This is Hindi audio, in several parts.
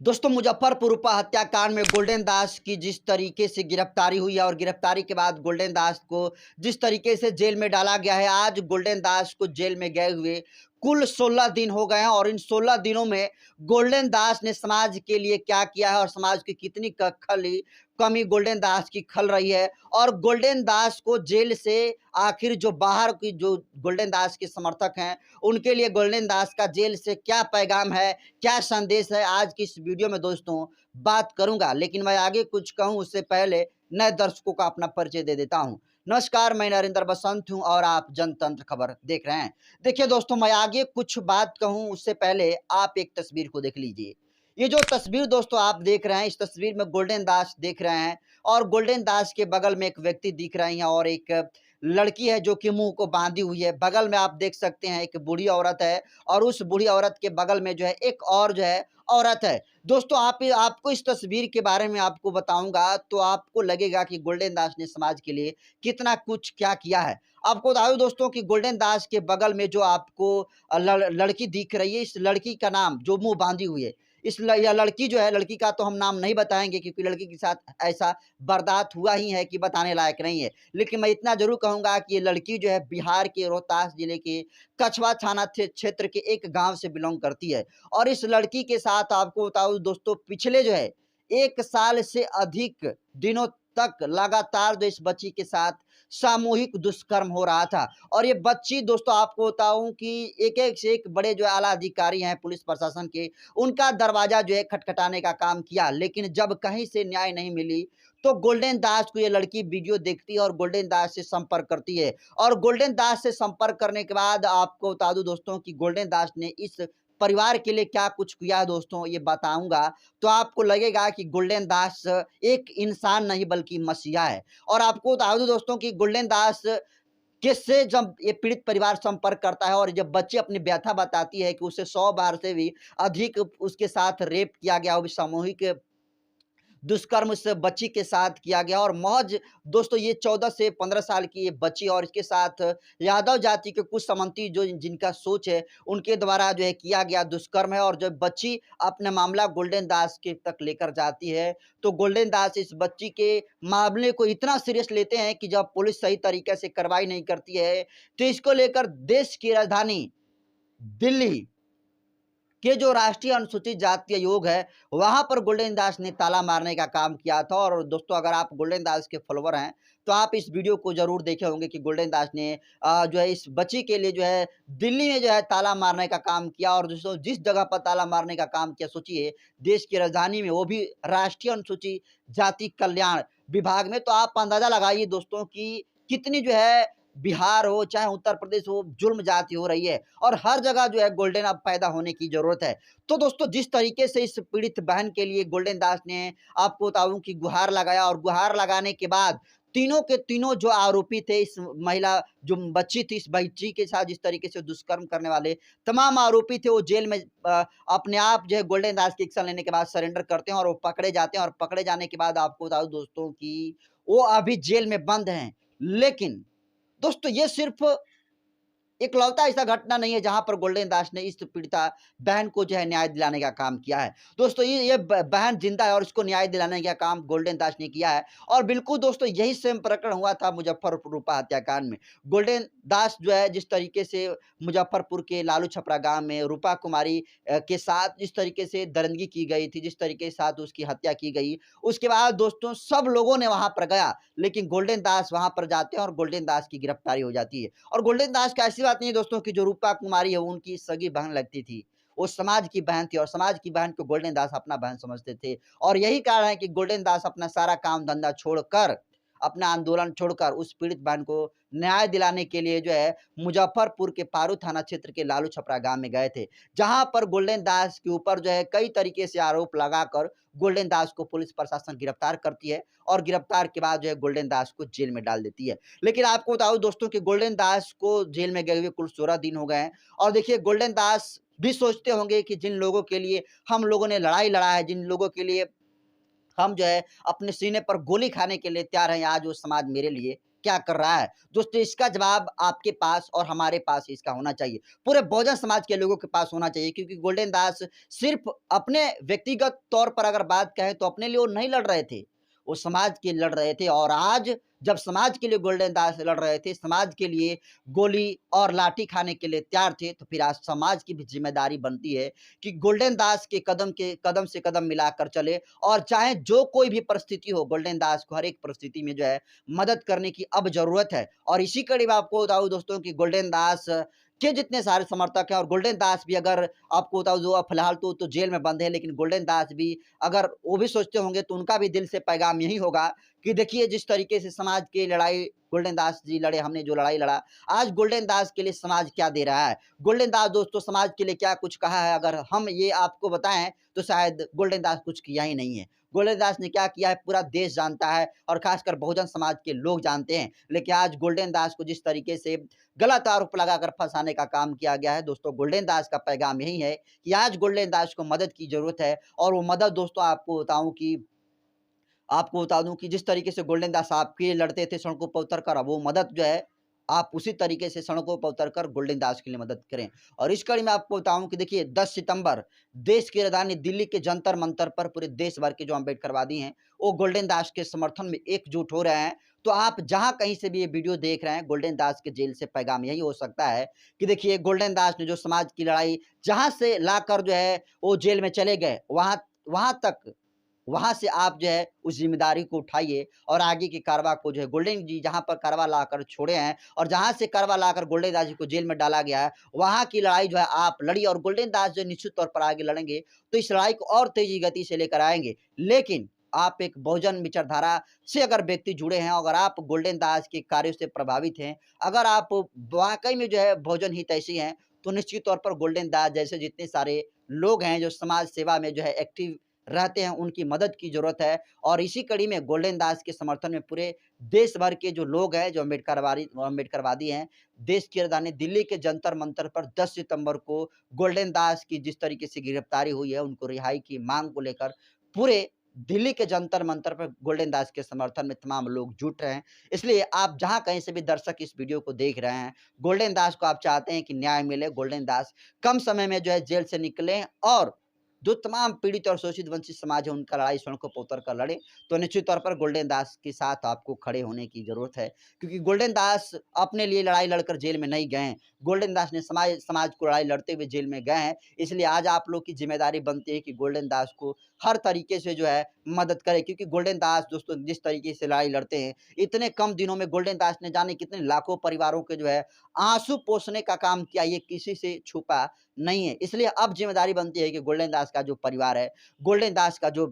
दोस्तों मुजफ्फरपुर उपा हत्याकांड में गोल्डन दास की जिस तरीके से गिरफ्तारी हुई है और गिरफ्तारी के बाद गोल्डन दास को जिस तरीके से जेल में डाला गया है, आज गोल्डन दास को जेल में गए हुए कुल 16 दिन हो गए हैं और इन 16 दिनों में गोल्डन दास ने समाज के लिए क्या किया है और समाज की कितनी कमी गोल्डन दास की खल रही है। और गोल्डन दास को जेल से आखिर जो बाहर की जो गोल्डन दास के समर्थक हैं, उनके लिए गोल्डन दास का जेल से क्या पैगाम है, क्या संदेश है, आज की इस वीडियो में दोस्तों बात करूंगा। लेकिन मैं आगे कुछ कहूं उससे पहले नए दर्शकों का अपना परिचय दे देता हूं। नमस्कार, मैं नरेंद्र बसंत हूं और आप जनतंत्र खबर देख रहे हैं। देखिए दोस्तों, मैं आगे कुछ बात कहूं उससे पहले आप एक तस्वीर को देख लीजिए। ये जो तस्वीर दोस्तों आप देख रहे हैं, इस तस्वीर में गोल्डन दास देख रहे हैं और गोल्डन दास के बगल में एक व्यक्ति दिख रही है और एक लड़की है जो कि मुंह को बांधी हुई है। बगल में आप देख सकते हैं एक बूढ़ी औरत है और उस बूढ़ी औरत के बगल में जो है एक और जो है औरत है। दोस्तों आपको इस तस्वीर के बारे में आपको बताऊंगा तो आपको लगेगा कि गोल्डन दास ने समाज के लिए कितना कुछ क्या किया है। आपको बता दूं दोस्तों कि गोल्डन दास के बगल में जो आपको लड़की दिख रही है, इस लड़की का नाम जो मुंह बांधी हुई है, यह लड़की जो है, लड़की का तो हम नाम नहीं बताएंगे क्योंकि लड़की के साथ ऐसा बर्दाश्त हुआ ही है कि बताने लायक नहीं है। लेकिन मैं इतना जरूर कहूंगा कि ये लड़की जो है बिहार के रोहतास जिले के कछवा थाना क्षेत्र के एक गांव से बिलोंग करती है। और इस लड़की के साथ आपको बताऊं दोस्तों, पिछले जो है 1 साल से अधिक दिनों तक लगातार जो इस बच्ची के साथ सामूहिक दुष्कर्म हो रहा था। और ये बच्ची दोस्तों आपको बताऊं कि एक एक से एक बड़े जो आला अधिकारी हैं पुलिस प्रशासन के, उनका दरवाजा जो है खटखटाने का काम किया, लेकिन जब कहीं से न्याय नहीं मिली तो गोल्डन दास को ये लड़की वीडियो देखती है और गोल्डन दास से संपर्क करती है। और गोल्डन दास से संपर्क करने के बाद आपको बता दूं दोस्तों कि गोल्डन दास ने इस परिवार के लिए क्या कुछ किया है दोस्तों, ये बताऊंगा तो आपको लगेगा कि गोल्डन दास एक इंसान नहीं बल्कि मसीहा है। और आपको बता दूं दोस्तों कि गोल्डन दास किससे जब ये पीड़ित परिवार संपर्क करता है और जब बच्ची अपनी व्यथा बताती है कि उसे 100 बार से भी अधिक उसके साथ रेप किया गया, वो भी सामूहिक दुष्कर्म उस बच्ची के साथ किया गया। और महज दोस्तों ये 14 से 15 साल की ये बच्ची और इसके साथ यादव जाति के कुछ सामंती जो जिनका सोच है, उनके द्वारा जो है किया गया दुष्कर्म है। और जब बच्ची अपना मामला गोल्डन दास के तक लेकर जाती है तो गोल्डन दास इस बच्ची के मामले को इतना सीरियस लेते हैं कि जब पुलिस सही तरीके से कार्रवाई नहीं करती है तो इसको लेकर देश की राजधानी दिल्ली के जो राष्ट्रीय अनुसूचित जाति आयोग है, वहां पर गोल्डन दास ने ताला मारने का काम किया था। और दोस्तों अगर आप गोल्डन दास के फॉलोवर हैं तो आप इस वीडियो को जरूर देखे होंगे कि गोल्डन दास ने जो है इस बच्ची के लिए जो है दिल्ली में जो है ताला मारने का काम किया। और दोस्तों जिस जगह पर ताला मारने का काम किया, सोचिए देश की राजधानी में, वो भी राष्ट्रीय अनुसूचित जाति कल्याण विभाग में, तो आप अंदाजा लगाइए दोस्तों कि कितनी जो है बिहार हो चाहे उत्तर प्रदेश हो, जुल्म जाति हो रही है। और हर जगह जो है गोल्डन अब पैदा होने की जरूरत है। तो दोस्तों जिस तरीके से इस पीड़ित बहन के लिए गोल्डन दास ने आपको बताऊं कि गुहार लगाया, और गुहार लगाने के बाद तीनों के तीनों जो आरोपी थे, इस महिला जो बच्ची थी, इस बच्ची के साथ जिस तरीके से दुष्कर्म करने वाले तमाम आरोपी थे, वो जेल में अपने आप जो है गोल्डन दास की एक्शन लेने के बाद सरेंडर करते हैं और वो पकड़े जाते हैं। और पकड़े जाने के बाद आपको बता दूं दोस्तों कि वो अभी जेल में बंद हैं। लेकिन दोस्तों ये सिर्फ इकलौता ऐसा घटना नहीं है जहां पर गोल्डन दास ने इस पीड़िता बहन को जो है न्याय दिलाने का काम किया है। दोस्तों ये बहन जिंदा है और इसको न्याय दिलाने का काम गोल्डन दास ने किया है। और बिल्कुल दोस्तों यही सेम प्रकरण हुआ था मुजफ्फरपुर रूपा हत्याकांड में। गोल्डन दास जो है जिस तरीके से मुजफ्फरपुर के लालू छपरा गांव में रूपा कुमारी के साथ जिस तरीके से दरिंदगी की गई थी, जिस तरीके के साथ उसकी हत्या की गई, उसके बाद दोस्तों सब लोगों ने वहां पर गया, लेकिन गोल्डन दास वहां पर जाते हैं और गोल्डन दास की गिरफ्तारी हो जाती है। और गोल्डन दास का ऐसी बात नहीं है दोस्तों कि जो रूपा कुमारी है वो उनकी सगी बहन लगती थी, वो समाज की बहन थी और समाज की बहन को गोल्डन दास अपना बहन समझते थे। और यही कारण है कि गोल्डन दास अपना सारा काम धंधा छोड़कर, अपना आंदोलन छोड़कर उस पीड़ित बहन को न्याय दिलाने के लिए जो है मुजफ्फरपुर के पारू थाना क्षेत्र के लालू छपरा गांव में गए थे, जहां पर गोल्डन दास के ऊपर जो है कई तरीके से आरोप लगाकर गोल्डन दास को पुलिस प्रशासन गिरफ्तार करती है। और गिरफ्तार के बाद जो है गोल्डन दास को जेल में डाल देती है। लेकिन आपको बताऊं दोस्तों कि गोल्डन दास को जेल में गए हुए कुल 16 दिन हो गए हैं। और देखिए गोल्डन दास भी सोचते होंगे कि जिन लोगों के लिए हम लोगों ने लड़ाई लड़ा है, जिन लोगों के लिए हम जो है अपने सीने पर गोली खाने के लिए तैयार हैं, आज वो समाज मेरे लिए क्या कर रहा है? दोस्तों इसका जवाब आपके पास और हमारे पास इसका होना चाहिए। पूरे बहुजन समाज के लोगों के पास होना चाहिए, क्योंकि गोल्डन दास सिर्फ़ अपने व्यक्तिगत तौर पर अगर बात कहें तो अपने लिए वो नहीं लड़ रहे थे। वो समाज के लिए लड़ रहे थे, और आज जब समाज के लिए गोल्डन दास लड़ रहे थे, समाज के लिए गोली और लाठी खाने के लिए तैयार थे, तो फिर आज समाज की भी ज़िम्मेदारी बनती है कि गोल्डन दास के कदम से कदम मिलाकर चले, और चाहे जो कोई भी परिस्थिति हो, गोल्डन दास को हर एक परिस्थिति में जो है मदद करने की अब ज़रूरत है। और इसी कड़ी में आपको बताऊँ दोस्तों कि गोल्डन दास के जितने सारे समर्थक हैं, और गोल्डन दास भी अगर आपको बताऊँ जो फिलहाल तो जेल में बंद है, लेकिन गोल्डन दास भी अगर वो भी सोचते होंगे तो उनका भी दिल से पैगाम यही होगा कि देखिए जिस तरीके से समाज की लड़ाई गोल्डन दास जी लड़े, हमने जो लड़ाई लड़ा, आज गोल्डन दास के लिए समाज क्या दे रहा है। गोल्डन दास दोस्तों समाज के लिए क्या कुछ कहा है, अगर हम ये आपको बताएँ तो शायद गोल्डन दास कुछ किया ही नहीं है। गोल्डन दास ने क्या किया है पूरा देश जानता है, और खासकर बहुजन समाज के लोग जानते हैं। लेकिन आज गोल्डन दास को जिस तरीके से गलत आरोप लगाकर फंसाने का काम किया गया है, दोस्तों गोल्डन दास का पैगाम यही है कि आज गोल्डन दास को मदद की ज़रूरत है। और वो मदद दोस्तों आपको बता दूँ कि जिस तरीके से गोल्डन दास आपके लिए लड़ते थे सड़कों पर उतर कर, अब वो मदद जो है आप उसी तरीके से सड़कों पर उतर कर गोल्डन दास के लिए मदद करें। और इस कड़ी में आपको बताऊँ कि देखिए 10 सितंबर देश की राजधानी दिल्ली के जंतर मंतर पर पूरे देश भर के जो अम्बेडकरवादी हैं, वो गोल्डन दास के समर्थन में एकजुट हो रहे हैं। तो आप जहाँ कहीं से भी ये वीडियो देख रहे हैं, गोल्डन दास के जेल से पैगाम यही हो सकता है कि देखिए गोल्डन दास ने जो समाज की लड़ाई जहाँ से लाकर जो है वो जेल में चले गए, वहाँ वहाँ तक वहाँ से आप जो है उस ज़िम्मेदारी को उठाइए, और आगे की कार्रवाई को जो है गोल्डन जी जहाँ पर करवा लाकर छोड़े हैं, और जहाँ से करवा लाकर गोल्डन दास जी को जेल में डाला गया है, वहाँ की लड़ाई जो है आप लड़िए, और गोल्डन दास जो निश्चित तौर पर आगे लड़ेंगे, तो इस लड़ाई को और तेज़ी गति से लेकर आएँगे। लेकिन आप एक बहुजन विचारधारा से अगर व्यक्ति जुड़े हैं, अगर आप गोल्डन दास के कार्यों से प्रभावित हैं, अगर आप वाक़ई में जो है बहुजन हितैषी हैं, तो निश्चित तौर पर गोल्डन दास जैसे जितने सारे लोग हैं जो समाज सेवा में जो है एक्टिव रहते हैं, उनकी मदद की ज़रूरत है। और इसी कड़ी में गोल्डन दास के समर्थन में पूरे देश भर के जो लोग हैं, जो अम्बेडकरवादी हैं, देश की राजधानी दिल्ली के जंतर-मंतर पर 10 सितंबर को गोल्डन दास की जिस तरीके से गिरफ्तारी हुई है, उनको रिहाई की माँग को लेकर पूरे दिल्ली के जंतर-मंतर पर गोल्डन दास के समर्थन में तमाम लोग जुट रहे हैं। इसलिए आप जहाँ कहीं से भी दर्शक इस वीडियो को देख रहे हैं, गोल्डन दास को आप चाहते हैं कि न्याय मिले, गोल्डन दास कम समय में जो है जेल से निकलें, और जो तमाम पीड़ित और शोषित वंचित समाज है उनका लड़ाई सड़कों पर उतर कर लड़े, तो निश्चित तौर पर गोल्डन दास के साथ आपको खड़े होने की ज़रूरत है। क्योंकि गोल्डन दास अपने लिए लड़ाई लड़कर जेल में नहीं गए हैं। गोल्डन दास ने समाज समाज को लड़ाई लड़ते हुए जेल में गए हैं। इसलिए आज आप लोग की ज़िम्मेदारी बनती है कि गोल्डन दास को हर तरीके से जो है मदद करें, क्योंकि गोल्डन दास दोस्तों जिस तरीके से लड़ाई लड़ते हैं, इतने कम दिनों में गोल्डन दास ने जाने कितने लाखों परिवारों के जो है आँसू पोंछने का काम किया, ये किसी से छुपा नहीं है। इसलिए अब ज़िम्मेदारी बनती है कि गोल्डन दास का जो परिवार है, गोल्डन दास का जो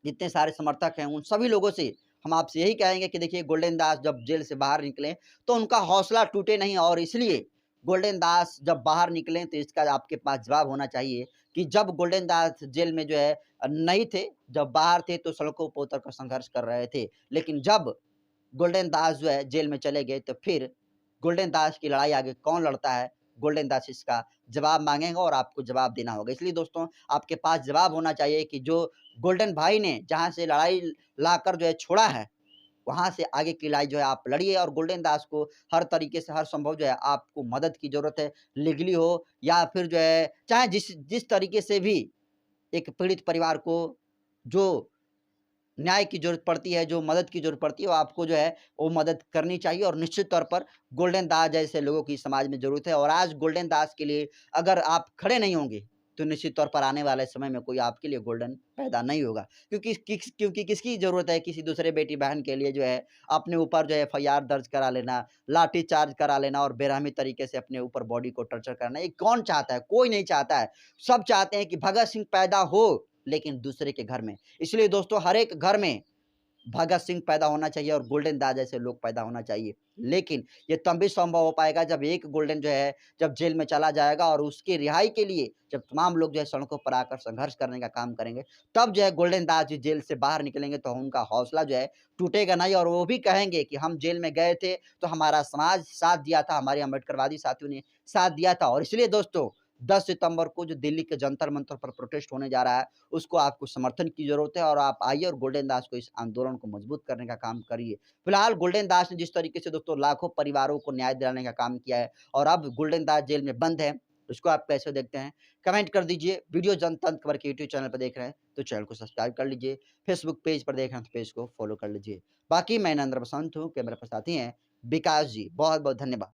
जितने सारे समर्थक हैं, उन सभी लोगों से हम आपसे यही कहेंगे कि देखिए गोल्डन दास जब जेल से बाहर निकलें, तो उनका हौसला टूटे नहीं, और इसलिए गोल्डन दास जब बाहर निकलें, तो इसका आपके पास जवाब होना चाहिए कि जब गोल्डन दास जेल में जो है नहीं थे, जब बाहर थे तो सड़कों पर उतर कर संघर्ष कर रहे थे। लेकिन जब गोल्डन दास जो है जेल में चले गए, तो फिर गोल्डन दास की लड़ाई आगे कौन लड़ता है? गोल्डन दास इसका जवाब माँगेगा, और आपको जवाब देना होगा। इसलिए दोस्तों आपके पास जवाब होना चाहिए कि जो गोल्डन भाई ने जहाँ से लड़ाई लाकर जो है छोड़ा है, वहाँ से आगे की लड़ाई जो है आप लड़िए, और गोल्डन दास को हर तरीके से हर संभव जो है आपको मदद की ज़रूरत है। लीगली हो या फिर जो है चाहे जिस जिस तरीके से भी एक पीड़ित परिवार को जो न्याय की ज़रूरत पड़ती है, जो मदद की ज़रूरत पड़ती है, वो आपको जो है वो मदद करनी चाहिए, और निश्चित तौर पर गोल्डन दास जैसे लोगों की समाज में ज़रूरत है। और आज गोल्डन दास के लिए अगर आप खड़े नहीं होंगे, तो निश्चित तौर पर आने वाले समय में कोई आपके लिए गोल्डन पैदा नहीं होगा। क्योंकि किसकी ज़रूरत है किसी दूसरे बेटी-बहन के लिए जो है अपने ऊपर जो है एफआईआर दर्ज करा लेना, लाठी चार्ज करा लेना, और बेरहमी तरीके से अपने ऊपर बॉडी को टॉर्चर करना। ये कौन चाहता है? कोई नहीं चाहता है। सब चाहते हैं कि भगत सिंह पैदा हो, लेकिन दूसरे के घर में। इसलिए दोस्तों हर एक घर में भगत सिंह पैदा होना चाहिए, और गोल्डन दास जैसे लोग पैदा होना चाहिए। लेकिन ये तभी संभव हो पाएगा जब एक गोल्डन जो है जब जेल में चला जाएगा, और उसकी रिहाई के लिए जब तमाम लोग जो है सड़कों पर आकर संघर्ष करने का काम करेंगे, तब जो है गोल्डन दास जी जेल से बाहर निकलेंगे, तो उनका हौसला जो है टूटेगा नहीं, और वो भी कहेंगे कि हम जेल में गए थे तो हमारा समाज साथ दिया था, हमारे अम्बेडकरवादी साथियों ने साथ दिया था। और इसलिए दोस्तों 10 सितंबर को जो दिल्ली के जंतर मंतर पर प्रोटेस्ट होने जा रहा है, उसको आपको समर्थन की जरूरत है और आप आइए और गोल्डन दास को इस आंदोलन को मजबूत करने का काम करिए। फिलहाल गोल्डन दास ने जिस तरीके से दोस्तों लाखों परिवारों को न्याय दिलाने का काम किया है और अब गोल्डन दास जेल में बंद है, उसको आप कैसे देखते हैं? कमेंट कर दीजिए। वीडियो जनता खबर के यूट्यूब चैनल पर देख रहे हैं तो चैनल को सब्सक्राइब कर लीजिए। फेसबुक पेज पर देख रहे हैं तो पेज को फॉलो कर लीजिए। बाकी मैं नरेंद्र बसंत हूँ, कैमरा पर साथी हैं विकास जी। बहुत-बहुत धन्यवाद।